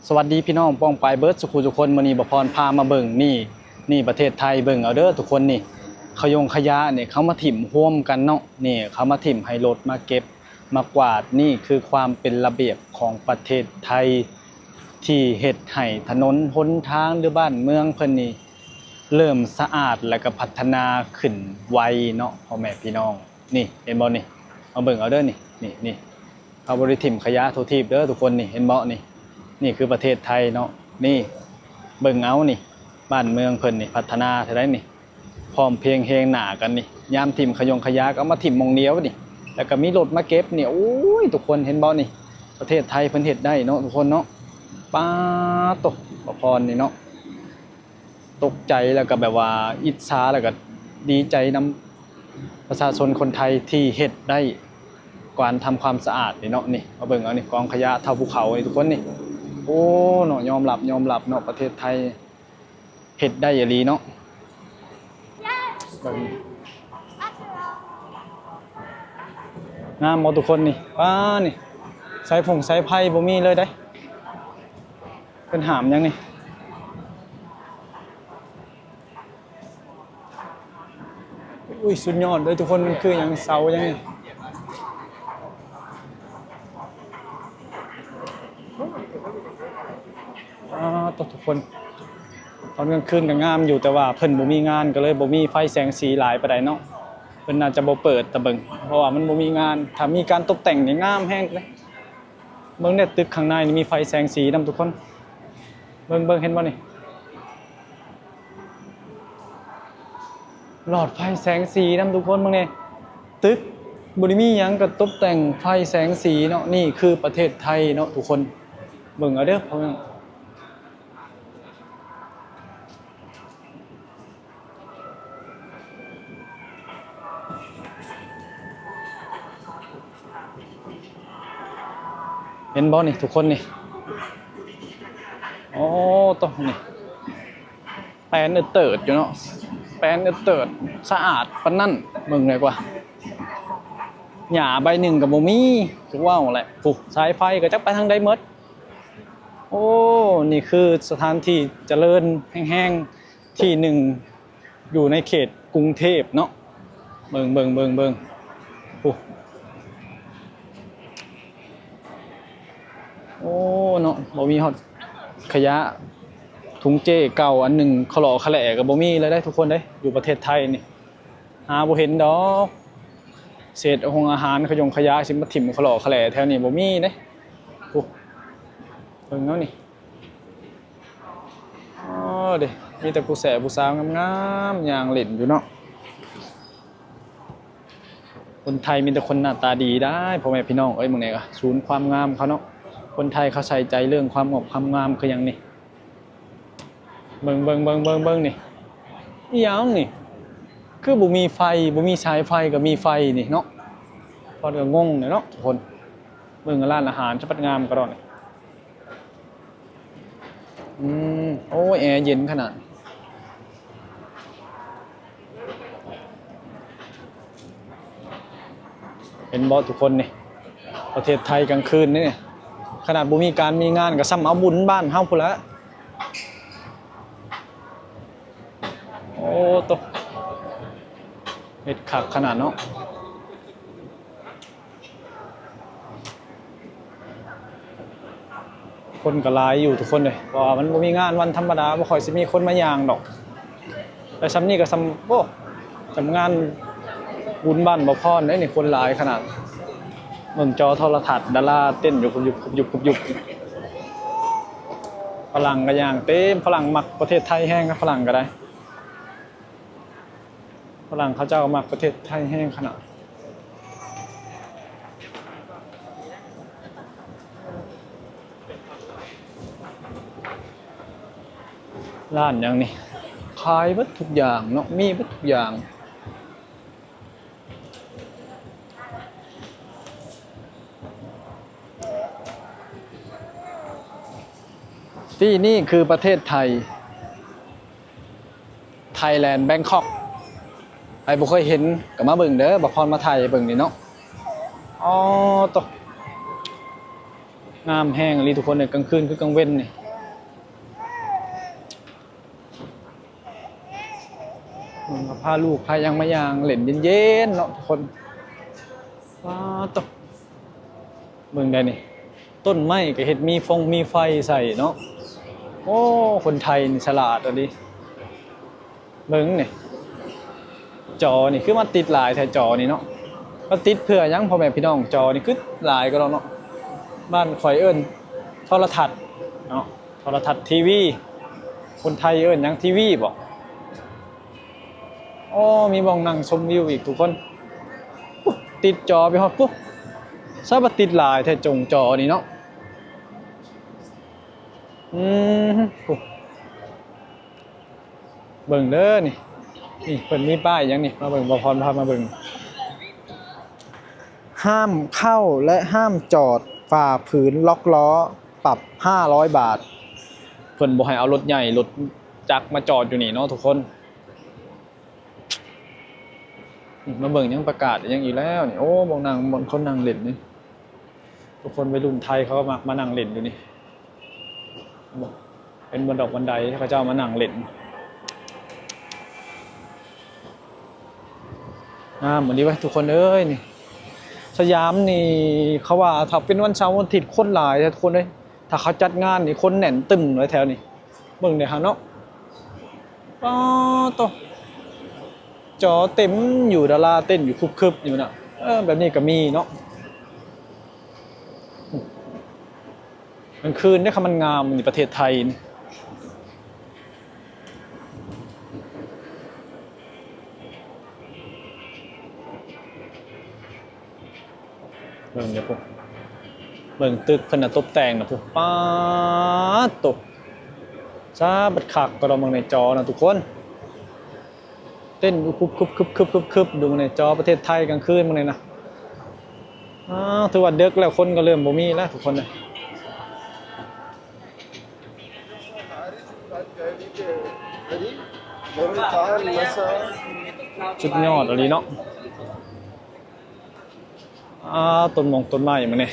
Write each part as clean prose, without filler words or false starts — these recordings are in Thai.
สวัสดีพี่น้องป้องปายเบิร์ดสุขุทุกคนมื้อนี้บ่พรพามาเบิ่งนี่ประเทศไทยเบิ่งเอาเด้อทุกคนนี่ขยะเนี่ยเขามาถิ่มร่วมกันเนาะนี่เขามาถิ่มให้รถมาเก็บมากวาดนี่คือความเป็นระเบียบของประเทศไทยที่เฮ็ดให้ถนนหนทางหรือบ้านเมืองเพิ่นนี่เริ่มสะอาดและก็พัฒนาขึ้นไวเนาะพ่อแม่พี่น้องนี่เห็นบ่นี่เอาเบิ่งเอาเด้อนี่เอาบ่ได้ถิ่มขยะทั่วทีปเด้อทุกคนนี่เห็นบ่นี่คือประเทศไทยเนาะนี่เบิ่งเอานี่บ้านเมืองเพิ่นนี่พัฒนาเท่าไรนี่พร้อมเพรียงเฮงหน้ากันนี่ยามถิ่มขยะก็เอามาถิ่มหม้องเดียวนี่แล้วก็มีรถมาเก็บนี่โอ้ยทุกคนเห็นบ่นี่ประเทศไทยเพิ่นเฮ็ดได้เนาะทุกคนเนาะป๊าตกบ่พรนี่เนาะตกใจแล้วก็แบบว่าอิจฉาแล้วก็ดีใจนำประชาชนคนไทยที่เฮ็ดได้การทำความสะอาดนี่เนาะนี่เอาเบิ่งเอานี่กองขยะเท่าภูเขานี่ทุกคนนี่โอ้เนาะยอมรับเนาะประเทศไทยเฮ็ดได้อีหลีเนาะงามบ่ทุกคนนี่ป้านี่สายไผ่บ่มีเลยได้เพิ่นหามยังนี่อุ้ยสุดยอดเลยทุกคนมันคือหยังเสายังนี่ทุกคนตอนกลางคืนก็งามอยู่แต่ว่าเพิ่นบ่มีงานก็เลยบ่มีไฟแสงสีหลายปานใดเนาะเพิ่นน่าจะบ่เปิดตะเบิงเพราะว่ามันบ่มีงานถ้ามีการตกแต่งนี่งามแฮงเลยเบิ่งเนี่ยตึกข้างในนี่มีไฟแสงสีนำทุกคนเบิ่งเห็นบ่นี่หลอดไฟแสงสีนำทุกคนเบิ่งนี่ตึกบ่ได้มีหยังก็ตกแต่งไฟแสงสีเนาะนี่คือประเทศไทยเนาะทุกคนเบิ่งเอาเด้อพ่อแม่เห็นบ่นี่ทุกคนนี่โอ้ตรงนี่แปลนเติร์ดอยู่เนาะแปลนเติร์ดสะอาดปานนั้นมึงเลยกว่าหญ้าใบหนึ่งกับบ่มีคือว้าวแหละปุ๊สายไฟก็จักไปทางใดหมดโอ้นี่คือสถานที่เจริญแห้งๆที่หนึ่งอยู่ในเขตกรุงเทพเนาะเบิ่งปุ๊โอ้เนาะบ่มีฮอดขยะถุงเจเก่าอันหนึ่งขลอขะแหล่กับบ่มีเลยได้ทุกคนเด้อยู่ประเทศไทยนี่หาบ่เห็นดอกเศษอาหารขยะสิมาถิ่มขลอขะแหล่แถวนี้บ่มีเด้โอ้เบิ่งเนาะนี่อ๋อเด้มีแต่ผู้แสผู้สาวงามๆย่างเล่นอยู่เนาะคนไทยมีแต่คนหน้าตาดีได้พ่อแม่พี่น้องเอ้ยมึงเนี่ยก็ศูนย์ความงามเขาเนาะคนไทยเขาใส่ใจเรื่องความงดความงามคืออย่างนี้เบิ่งนี่อีหยังนี่คือบ่มีไฟบ่มีสายไฟก็มีไฟนี่เนาะพอก็งงเนาะทุกคนเบิ่งร้านอาหารจะปัดงามก็ดอกนี่โอ้แอร์เย็นขนาดเห็นบ่ทุกคนนี่ประเทศไทยกลางคืนนี่ขนาดบ่มีการมีงานก็ซ้ำเอาบุญบ้านเฮาพุ่นละโอ้ตกเฮ็ดคักขนาดเนาะคนก็หลายอยู่ทุกคนเลยเพราะว่ามันบ่มีงานวันธรรมดาบ่ค่อยสิมีคนมาย่างดอกแต่ซ้ำนี่ก็ซ้ำโอ้ทำงานบุญบ้านบ่พรได้นี่คนหลายขนาดเบิ่งจอโทรทัศน์ดาราเต้นอยู่ยุบฝรั่งก็ย่างเต็มฝรั่งมักประเทศไทยแห้งครับฝรั่งก็ได้ฝรั่งเขาเจ้ามักประเทศไทยแห้งขนาดร้านอย่างนี้ขายเบิดทุกอย่างเนาะมีเบิดทุกอย่างที่นี่คือประเทศไทยไทยแลนด์แบงคอกไอ้บ่เคยเห็นก็มาเบิ่งเด้อบ่พรมาไทยเบิ่งนี่เนาะอ๋อต งามแห้งเลยทุกคนเนี่ยกลางคืนคือกลางเว้นนี่มันก็พาลูกพายังมายางเล่นเย็นๆเนาะทุกคนว้าตกเมืองใดนี่ต้นไม้ก็เห็ดมีไฟใส่เนาะโอ้คนไทยนี่ฉลาดอันนี้เบิ่งนี่จอนี่คือมันติดหลายแท้จอนี่เนาะก็ติดเพื่อยังพ่อแม่พี่น้องจอนี่คือหลายก็แล้วเนาะบ้านข่อยเอิ้นโทรทัศน์เนาะโทรทัศน์ทีวีคนไทยเอิ้นยังทีวีบ่โอ้มีบ้องนั่งชมวิวอีกทุกคนติดจอไปฮอดปุ๊บซะบ่ติดหลายแท้จงจอนี่เนาะเบิ่งเด้อนี่เพิ่นมีป้ายยังนี่มาเบิ่งบ่พรพามาเบิ่งห้ามเข้าและห้ามจอดฝ่าฝืนล็อกล้อปรับ500 บาทเพิ่นบ่ให้เอารถใหญ่รถจักรมาจอดอยู่นี่เนาะทุกคนมาเบิ่งยังประกาศยังอีกแล้วนี่โอ้บ่นั่งบ่คนนั่งเล่นนี่ทุกคนวัยรุ่นไทยเขาก็มักมานั่งเล่นอยู่นี่เป็นบันดอกบันไดที่เขาเจ้ามานั่งเล่นเหมือนนี้ไว้ทุกคนเอ้ยนี่สยามนี่เขาว่าถ้าเป็นวันเสาร์วันอาทิตย์คนหลายทุกคนเลยถ้าเขาจัดงานนี่คนแน่นตึมเลยแถวนี้เบิ่งเนี่ยฮะเนาะป้าโตจอเต็มอยู่ดาราเต้นอยู่คึบๆอยู่น่ะแบบนี้ก็มีเนาะมันคืนได้คำมันงามในประเทศไทยนี่เบิ่งเนี่ยพวกเบิ่งตึกขนาดตบแต่งนะพวกป้าตกจ้าบัดขักก็เรามองในจอนะทุกคนเต้นคึบดูในจอประเทศไทยกลางคืนมองเลยนะถือว่าเด็กแล้วคนก็เริ่มบ่มีแล้วทุกคนเลยชุดยอดอะไรเนาะต้นไม้มาเนี่ย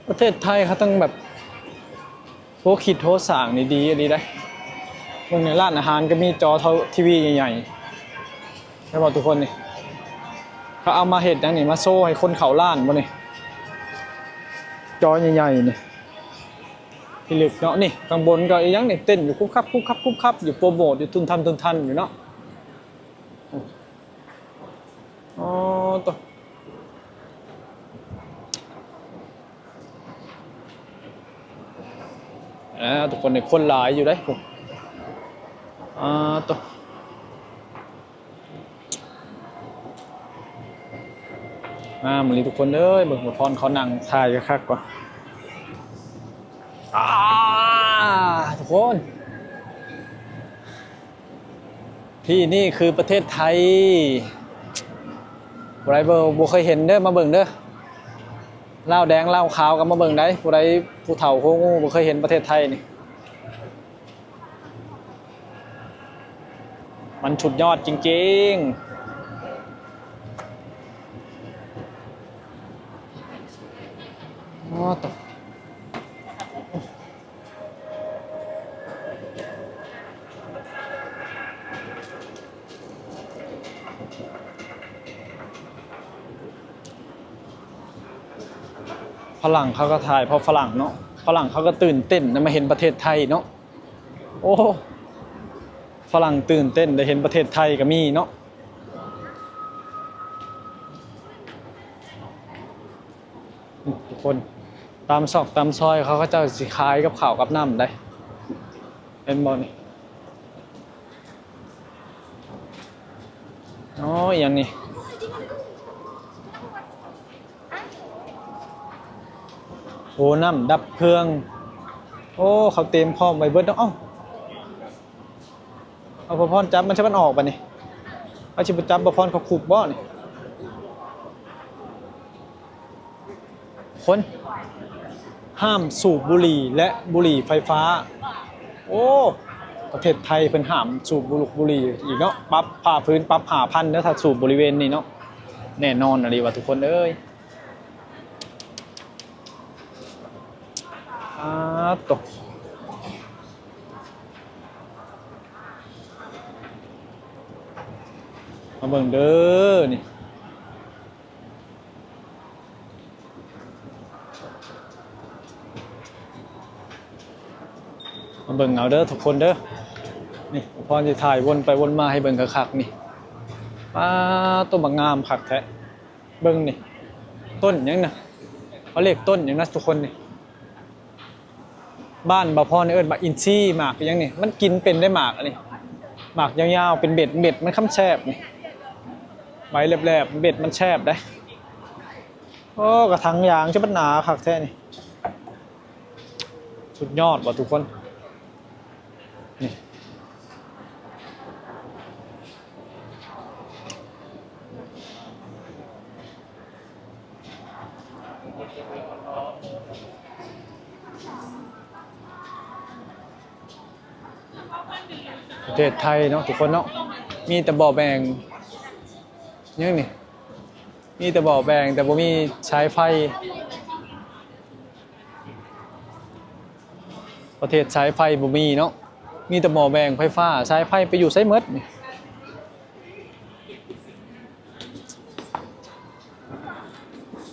ประเทศไทยเขาต้องแบบโหคิดโหสร้างนี่ดีอะไรได้พวกในร้านอาหารก็มีจอเท่าทีวีใหญ่ๆให้บอกทุกคนนี่เขาเอามาเห็ดอย่างนี้มาโซ่ให้คนเขาล้านมาเนี่ยจอใหญ่ๆนี่ที่ลึกเนาะนี่ข้างบนก็อีกอย่างนี่เต้นอยู่คุบคับอยู่โปรโมทอยู่ทุนทันอยู่เนาะตัวทุกคนในคนหลายอยู่ได้ผมตัวมาเลยทุกคนเอ้ยเบิ่งหัวพรเขานั่งถ่ายคักกว่าทุกคนที่นี่คือประเทศไทยผู้ใดบ่เคยเห็นเด้อมาเบิ่งเด้อเหล้าแดงเหล้าขาวก็มาเบิ่งได้ผู้เฒ่าโคงูบ่เคยเห็นประเทศไทยนี่มันสุดยอดจริงๆต่อฝรั่งเขาก็ถ่ายเพราะฝรั่งเนาะฝรั่งเขาก็ตื่นเต้นได้มาเห็นประเทศไทยเนาะโอ้ฝรั่งตื่นเต้นได้เห็นประเทศไทยก็มีเนาะทุกคนตามซอกตามซอยเขาก็จะสิขายกับข้าวกับน้ำได้เห็นบ่นี่อย่างนี้โอ้น้ำดับเพลิงโอ้เขาเต็มพร้อมไว้เบิดเนาะเอาพรจับมันใช่มันออกป่ะนี่เอาชิบจับพรเขาขุบบ่นี่คนห้ามสูบบุหรี่และบุหรี่ไฟฟ้าโอ้ประเทศไทยเป็นห้ามสูบบุหรี่อีกเนาะปั๊บผ่าพื้นปั๊บ5,000แล้วถ้าสูบบริเวณนี้เนาะแน่นอนอะไรวะทุกคนเอ้ย ตกมาเบิ่งเด้อนี่มาเบิ่งเอาเด้อทุกคนเด้อนี่พรจะถ่ายวนไปวนมาให้เบิ่งคักๆนี่ป้าต้นบักงามคักแท้เบิ่งนี่ต้นหยังนะเขาเรียกต้นหยังนะทุกคนนี่บ้านบ่พรเอิ้นบักอินทรีหมากหยังนี่มันกินเป็นได้หมากอันนี้หมากยาวๆเป็นเบ็ดมันค้ำแฉบนี่ใบแหลบๆเบ็ดมันแฉบได้โอ้กระถางยางจะมันหนาคักแท้นี่สุดยอดว่ะทุกคนนี่ประเทศไทยเนาะทุกคนเนาะมีแต่บ่อแบ่งยังนี่มีแต่บ่อแบ่งแต่บ่มีใช้ไฟประเทศใช้ไฟบ่มีเนาะมีแต่บ่อแบ่งไฟฟ้าใช้ไฟไปอยู่ไสหมดนี่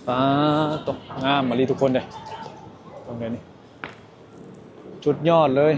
ป้าตกงามมาลีทุกคนเลยตรงนี้นี่จุดยอดเลย